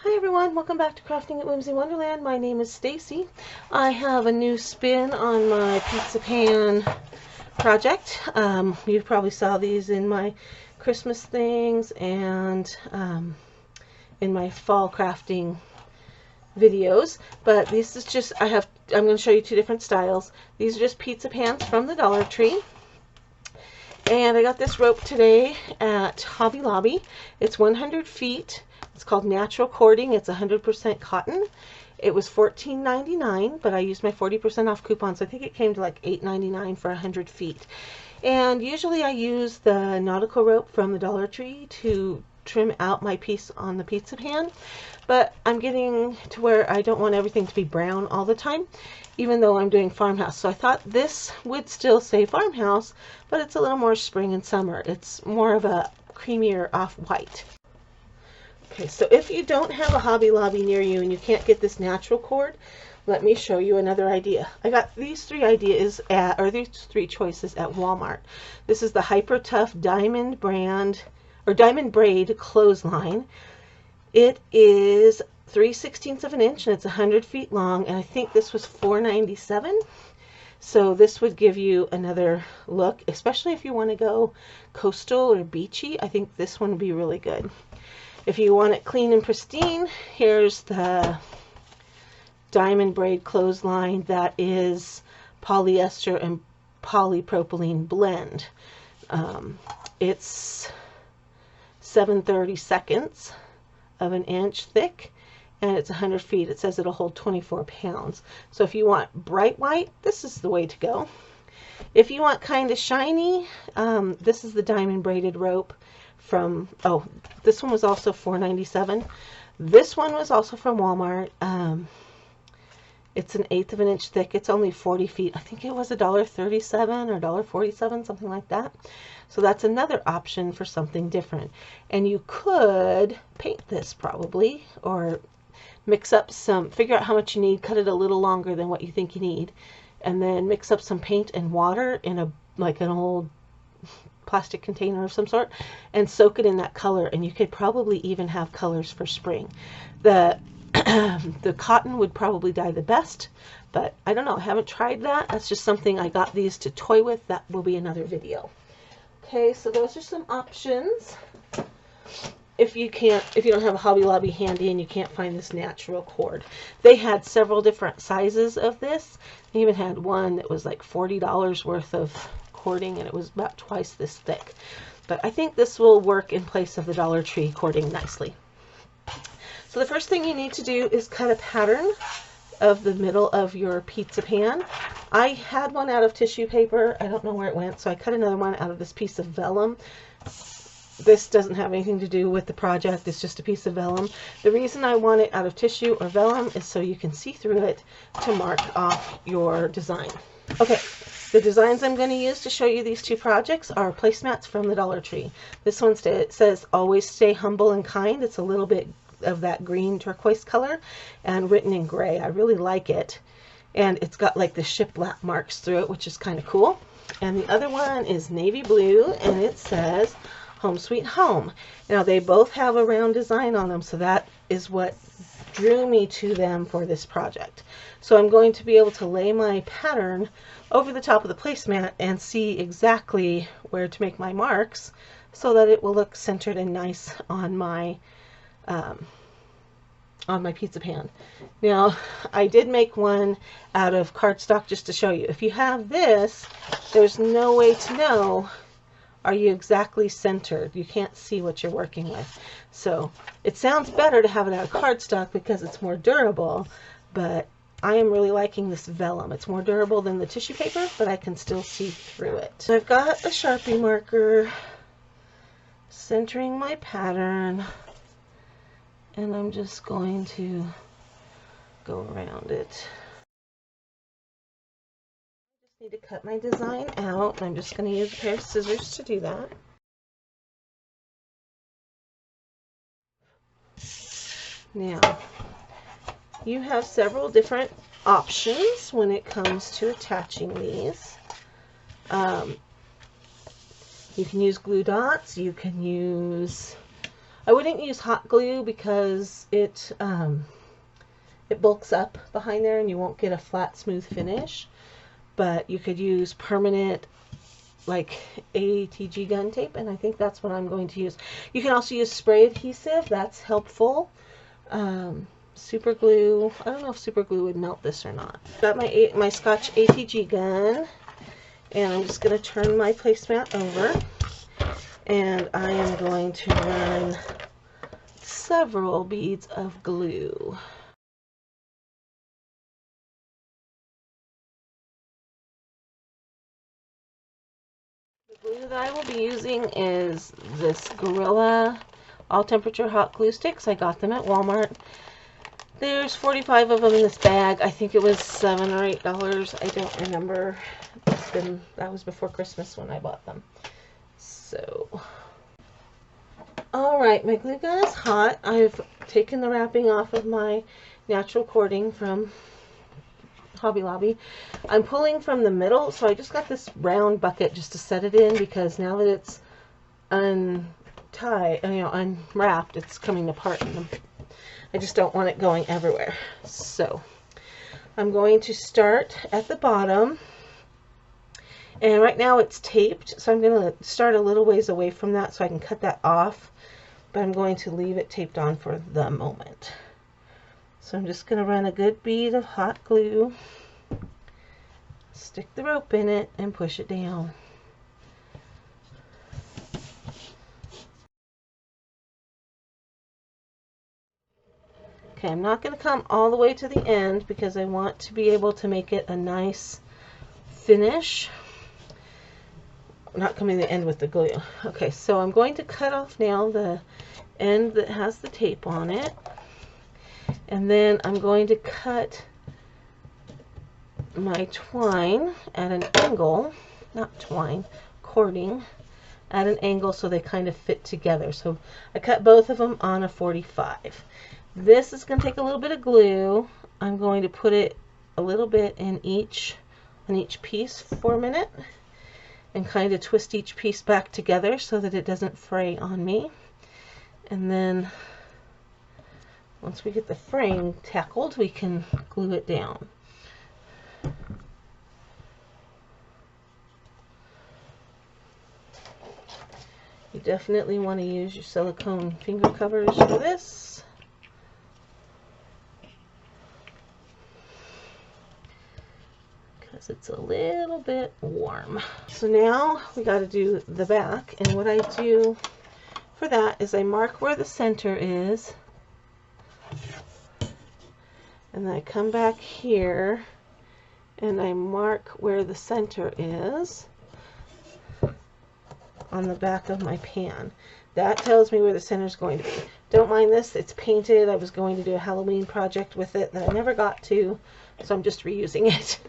Hi everyone, welcome back to Crafting at Whimsy Wonderland. My name is Stacy. I have a new spin on my pizza pan project. You probably saw these in my Christmas things and in my fall crafting videos. But this is just, I'm going to show you two different styles. These are just pizza pans from the Dollar Tree. And I got this rope today at Hobby Lobby. It's 100 feet. It's called Natural Cording. It's 100% cotton. It was $14.99, but I used my 40% off coupon, so I think it came to like $8.99 for 100 feet. And usually I use the nautical rope from the Dollar Tree to trim out my piece on the pizza pan, but I'm getting to where I don't want everything to be brown all the time, even though I'm doing farmhouse. So I thought this would still say farmhouse, but it's a little more spring and summer. It's more of a creamier off-white. Okay, so if you don't have a Hobby Lobby near you and you can't get this natural cord, let me show you another idea. I got these three ideas these three choices at Walmart. This is the Hyper Tough Diamond brand or Diamond Braid clothesline. It is 3/16 of an inch and it's 100 feet long, and I think this was $4.97. So this would give you another look, especially if you want to go coastal or beachy. I think this one would be really good. If you want it clean and pristine, here's the Diamond Braid clothesline that is polyester and polypropylene blend. It's 7/32 of an inch thick, and it's 100 feet. It says it'll hold 24 pounds. So if you want bright white, this is the way to go. If you want kind of shiny, this is the diamond braided rope from, this one was also $4.97. This one was also from Walmart. It's 1/8 of an inch thick. It's only 40 feet. I think it was $1.37 or $1.47, something like that. So that's another option for something different. And you could paint this probably, or mix up some, figure out how much you need, cut it a little longer than what you think you need, and then mix up some paint and water in an old plastic container of some sort and soak it in that color, and you could probably even have colors for spring. The cotton would probably dye the best, but I don't know, I haven't tried that. That's just something I got these to toy with. That will be another video. Okay, so those are some options. If you don't have a Hobby Lobby handy and you can't find this natural cord. They had several different sizes of this. They even had one that was like $40 worth of cording, and it was about twice this thick. But I think this will work in place of the Dollar Tree cording nicely. So the first thing you need to do is cut a pattern of the middle of your pizza pan. I had one out of tissue paper. I don't know where it went, so I cut another one out of this piece of vellum. This doesn't have anything to do with the project. It's just a piece of vellum. The reason I want it out of tissue or vellum is so you can see through it to mark off your design. Okay, the designs I'm going to use to show you these two projects are placemats from the Dollar Tree. This one says, "Always stay humble and kind." It's a little bit of that green turquoise color and written in gray. I really like it. And it's got like the shiplap marks through it, which is kind of cool. And the other one is navy blue, and it says, "Home Sweet Home." Now they both have a round design on them, so that is what drew me to them for this project. So I'm going to be able to lay my pattern over the top of the placemat and see exactly where to make my marks so that it will look centered and nice on my pizza pan. Now I did make one out of cardstock just to show you. If you have this, there's no way to know, are you exactly centered? You can't see what you're working with. So it sounds better to have it out of cardstock because it's more durable, but I am really liking this vellum. It's more durable than the tissue paper, but I can still see through it. So I've got a Sharpie marker centering my pattern, and I'm just going to go around it. Need to cut my design out. I'm just going to use a pair of scissors to do that. Now, you have several different options when it comes to attaching these. You can use glue dots. You can use I wouldn't use hot glue because it bulks up behind there and you won't get a flat, smooth finish. But you could use permanent, like ATG gun tape, and I think that's what I'm going to use. You can also use spray adhesive. That's helpful. Super glue. I don't know if super glue would melt this or not. Got my Scotch ATG gun, and I'm just going to turn my placemat over, and I am going to run several beads of glue. The glue that I will be using is this Gorilla all temperature hot glue sticks. I got them at Walmart. There's 45 of them in this bag. I think it was $7 or $8. I don't remember. That was before Christmas when I bought them. So, alright, my glue gun is hot. I've taken the wrapping off of my natural cording from Hobby Lobby. I'm pulling from the middle, so I just got this round bucket just to set it in, because now that it's unwrapped, it's coming apart. I just don't want it going everywhere. So I'm going to start at the bottom, and right now it's taped, so I'm going to start a little ways away from that so I can cut that off, but I'm going to leave it taped on for the moment. So I'm just going to run a good bead of hot glue, stick the rope in it, and push it down. Okay, I'm not going to come all the way to the end because I want to be able to make it a nice finish. I'm not coming to the end with the glue. Okay, so I'm going to cut off now the end that has the tape on it. And then I'm going to cut my twine at an angle, not twine, cording at an angle so they kind of fit together. So I cut both of them on a 45. This is going to take a little bit of glue. I'm going to put it a little bit in each piece for a minute and kind of twist each piece back together so that it doesn't fray on me. And then once we get the frame tackled, we can glue it down. You definitely want to use your silicone finger covers for this. Because it's a little bit warm. So now we got to do the back, and what I do for that is I mark where the center is, and then I come back here and I mark where the center is on the back of my pan. That tells me where the center is going to be. Don't mind this, it's painted. I was going to do a Halloween project with it that I never got to, so I'm just reusing it.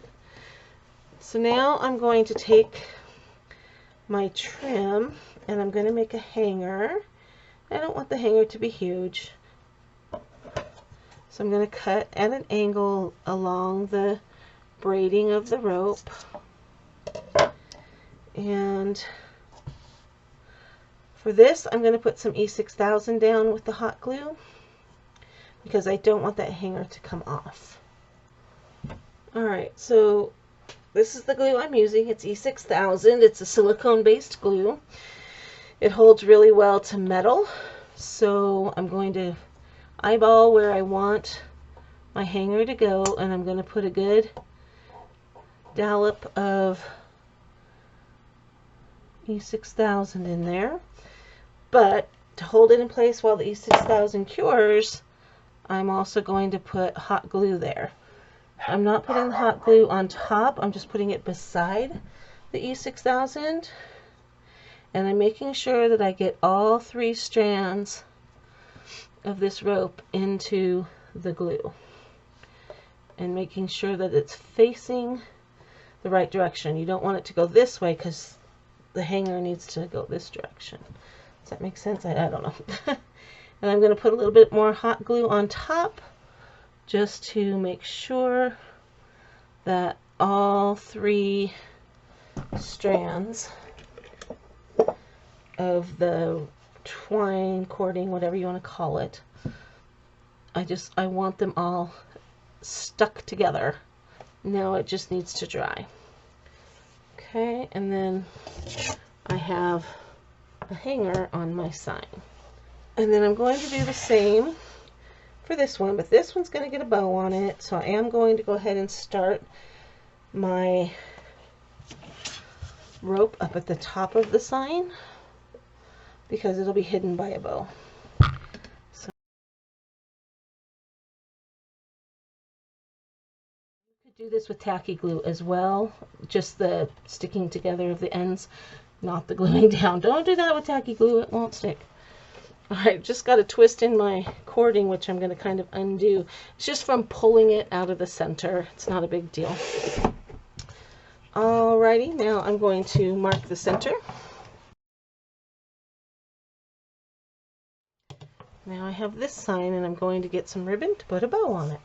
So now I'm going to take my trim and I'm going to make a hanger. I don't want the hanger to be huge. So I'm going to cut at an angle along the braiding of the rope. And for this, I'm going to put some E6000 down with the hot glue because I don't want that hanger to come off. Alright, so this is the glue I'm using. It's E6000. It's a silicone-based glue. It holds really well to metal. So I'm going to eyeball where I want my hanger to go, and I'm going to put a good dollop of E6000 in there. But to hold it in place while the E6000 cures, I'm also going to put hot glue there. I'm not putting the hot glue on top, I'm just putting it beside the E6000, and I'm making sure that I get all 3 strands of this rope into the glue and making sure that it's facing the right direction. You don't want it to go this way because the hanger needs to go this direction. Does that make sense? I don't know. And I'm going to put a little bit more hot glue on top just to make sure that all 3 strands of the twine, cording, whatever you want to call it. I want them all stuck together. Now it just needs to dry. Okay, and then I have a hanger on my sign. And then I'm going to do the same for this one, but this one's going to get a bow on it, so I am going to go ahead and start my rope up at the top of the sign because it'll be hidden by a bow. So you could do this with tacky glue as well, just the sticking together of the ends, not the gluing down. Don't do that with tacky glue, it won't stick. Alright, just got a twist in my cording, which I'm going to kind of undo. It's just from pulling it out of the center. It's not a big deal. Alrighty, now I'm going to mark the center. Now I have this sign and I'm going to get some ribbon to put a bow on it.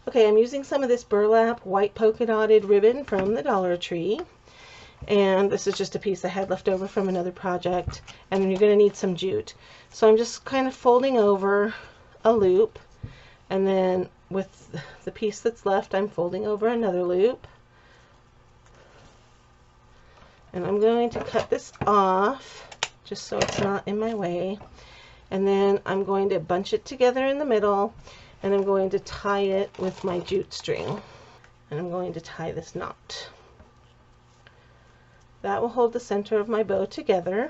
Okay, I'm using some of this burlap white polka dotted ribbon from the Dollar Tree. And this is just a piece I had left over from another project. And then you're going to need some jute. So I'm just kind of folding over a loop. And then with the piece that's left, I'm folding over another loop. And I'm going to cut this off just so it's not in my way. And then I'm going to bunch it together in the middle. And I'm going to tie it with my jute string. And I'm going to tie this knot. That will hold the center of my bow together.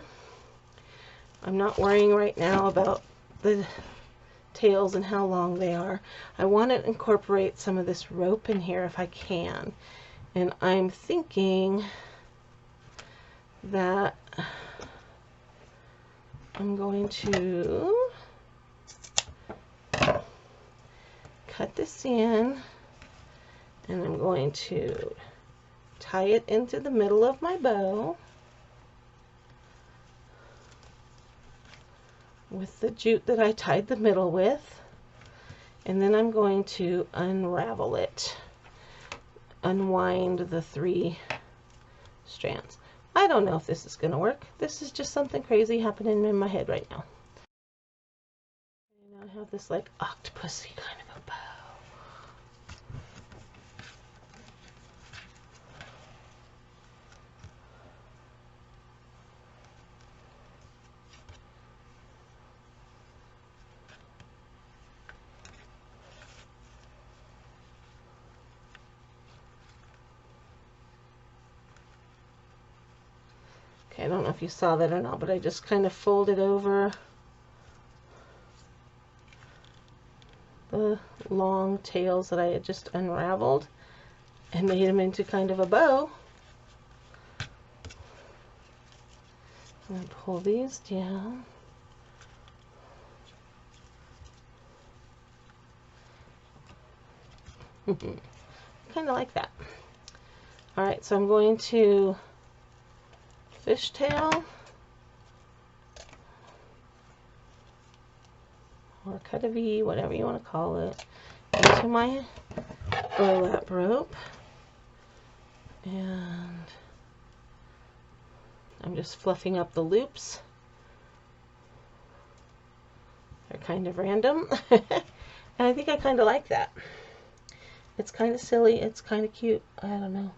I'm not worrying right now about the tails and how long they are. I want to incorporate some of this rope in here if I can. And I'm thinking that I'm going to cut this in and I'm going to tie it into the middle of my bow with the jute that I tied the middle with, and then I'm going to unravel it, unwind the 3 strands. I don't know if this is going to work. This is just something crazy happening in my head right now. And I have this like octopusy kind of a bow. I don't know if you saw that or not, but I just kind of folded over the long tails that I had just unraveled and made them into kind of a bow. And pull these down. Kind of like that. Alright, so I'm going to fishtail or cut a V, whatever you want to call it, into my burlap rope, and I'm just fluffing up the loops. They're kind of random and I think I kind of like that. It's kind of silly, it's kind of cute, I don't know.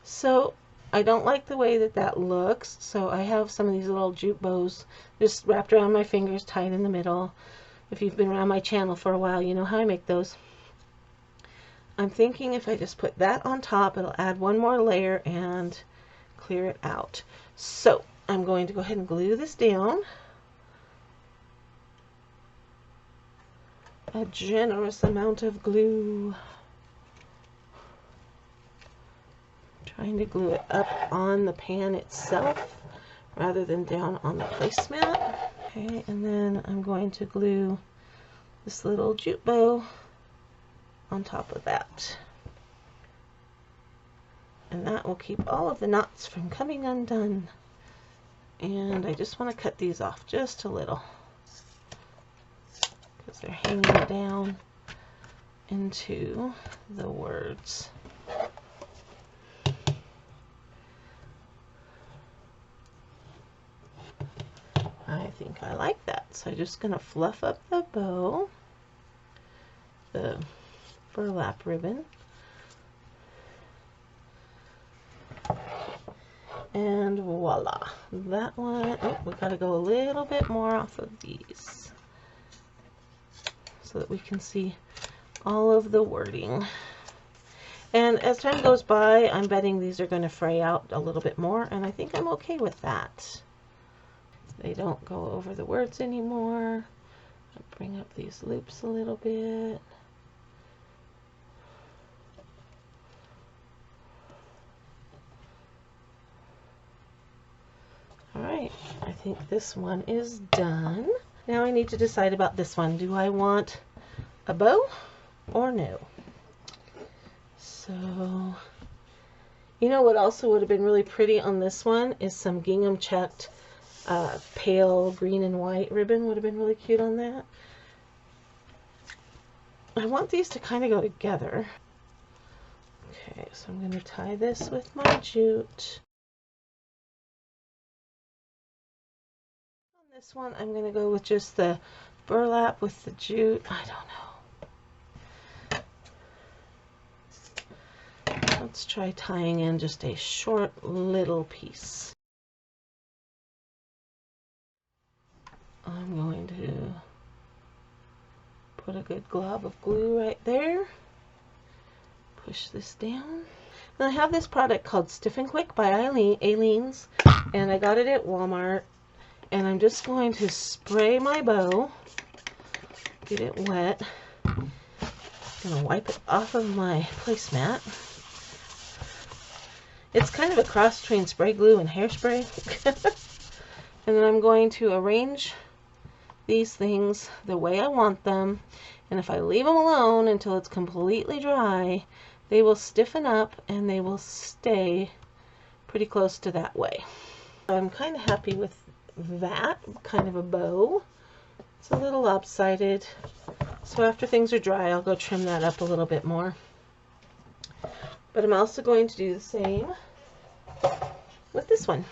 So I don't like the way that that looks, so I have some of these little jute bows just wrapped around my fingers, tied in the middle. If you've been around my channel for a while, you know how I make those. I'm thinking if I just put that on top, it'll add one more layer and clear it out. So I'm going to go ahead and glue this down. A generous amount of glue. Trying to glue it up on the pan itself rather than down on the placemat. Okay, and then I'm going to glue this little jute bow on top of that. And that will keep all of the knots from coming undone. And I just want to cut these off just a little because they're hanging down into the words. I think I like that. So I'm just going to fluff up the bow, the burlap ribbon. And voila, that one. Oh, we got to go a little bit more off of these so that we can see all of the wording. And as time goes by, I'm betting these are going to fray out a little bit more, and I think I'm okay with that. They don't go over the words anymore. I'll bring up these loops a little bit. Alright, I think this one is done. Now I need to decide about this one. Do I want a bow or no? So, you know what also would have been really pretty on this one is some gingham checked pale green and white ribbon. Would have been really cute on that. I want these to kind of go together. Okay, so I'm going to tie this with my jute. On this one, I'm going to go with just the burlap with the jute. I don't know. Let's try tying in just a short little piece. I'm going to put a good glob of glue right there. Push this down. And I have this product called Stiff and Quick by Aleene's, and I got it at Walmart. And I'm just going to spray my bow, get it wet. I'm going to wipe it off of my placemat. It's kind of a cross between spray glue and hairspray. And then I'm going to arrange these things the way I want them. And if I leave them alone until it's completely dry, they will stiffen up and they will stay pretty close to that way. I'm kind of happy with that kind of a bow. It's a little lopsided. So after things are dry, I'll go trim that up a little bit more. But I'm also going to do the same with this one.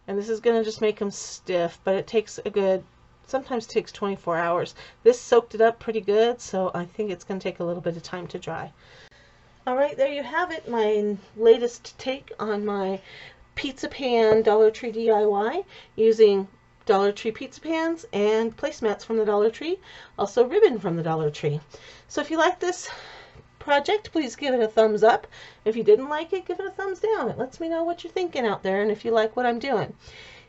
And this is going to just make them stiff, but it takes a good, sometimes takes 24 hours. This soaked it up pretty good, so I think it's going to take a little bit of time to dry. Alright, there you have it, my latest take on my pizza pan Dollar Tree DIY using Dollar Tree pizza pans and placemats from the Dollar Tree, also ribbon from the Dollar Tree. So if you like this project, please give it a thumbs up. If you didn't like it, give it a thumbs down. It lets me know what you're thinking out there and if you like what I'm doing.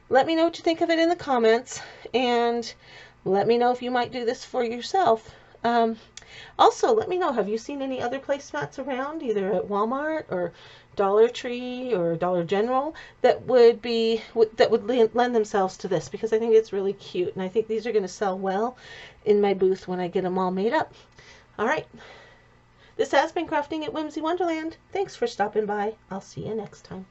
Let me know what you think of it in the comments, and let me know if you might do this for yourself. Also, let me know, have you seen any other placemats around, either at Walmart or Dollar Tree or Dollar General, that would lend themselves to this, because I think it's really cute, and I think these are going to sell well in my booth when I get them all made up. All right, this has been Crafting at Whimsy Wonderland. Thanks for stopping by. I'll see you next time.